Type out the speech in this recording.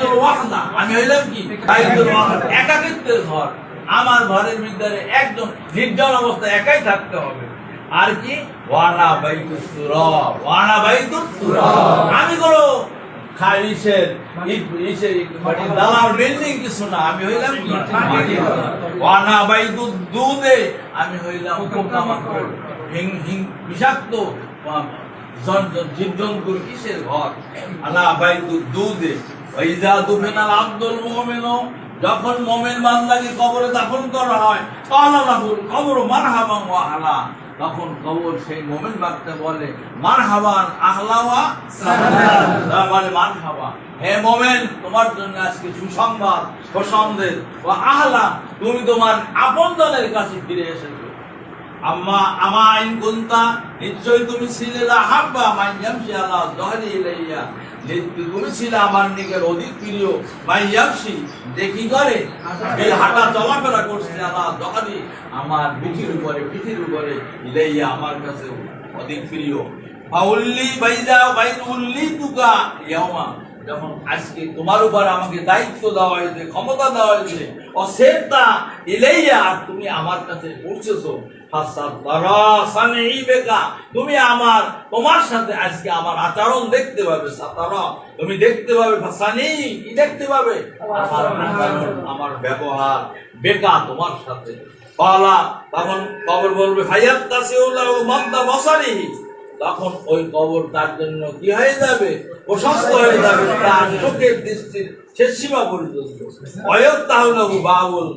বাইতুল ওয়াহদা, আমি হইলাম কি বাইতুল ওয়াহদা, একাকিত্বের ঘর। আমার ঘরের ভিতরে একজন নির্জন অবস্থায় একাই থাকতে হবে। আর কি ওয়ানা বাইতুত তুরাব, ওয়ানা বাইতুত তুরাব, আমি কোনো খালিসের মাটির দালার বিল্ডিং কিছু না, আমি হইলাম কি মাটির ঘর। ওয়ানা বাইতুদ দুদে, আমি হইলাম পোকামাকড় বিষাক্ত জীবজন্তুর কিসের ঘর। আনা বাইতুদ দুদে ওয়াইজা দুফিনাল আব্দুল মুমিন, যখন মুমিন বান্দাকে কবরে দাফন করা হয়, কালা লাহুল কবর মারহাবান ওয়া আহলা, তখন কবর সেই মুমিন বান্দা বলে মারহাবান আহলা ওয়া সাহলান, বলে মারহাবা, হে মুমিন তোমার জন্য আজকে সুসংবাদ, প্রসন্দের, ওয়া আহলা তুমি তোমার আপনজনের কাছে ফিরে এসেছো। আম্মা আমাইন কুনতা, নিশ্চয় তুমি ছিলে হাব্বা মাইয়ামশি আলা যহরি ইলাইয়া, তুমি ছিলে আমার নিকট অধিক প্রিয়, মাইয়ামশি দেখি করে এই হাঁটা চলাফেরা করছে, আলা যহরি আমার পিঠির উপরে ইলাইয়া আমার কাছে অধিক প্রিয়। ফাউল্লি বাইদা বাইতুল্লি তুকা ইয়ামা, যখন আজকে তোমার উপর আমাকে দায়িত্ব দেওয়া হয়েছে, ক্ষমতা দেওয়া হয়েছে, অসেতা ইলাইয়া তুমি আমার কাছে পৌঁছেছো, তুমি আমার তোমার সাথে আজকে আমার আচরণ দেখতে পাবে, তুমি দেখতে পাবে, দেখতে পাবে আমার ব্যবহার বেকা তোমার সাথে। তখন কবর বলবে ভাইয়াত তাসিউল্লাহ মাদ্দা বসারিহি, তখন ওই কবর তার জন্য কি হয়ে যাবে, প্রশস্ত হয়ে যাবে, তার চোখের দৃষ্টির শেষ সীমা পর্যন্ত। অয়ত তাহলে বাবুল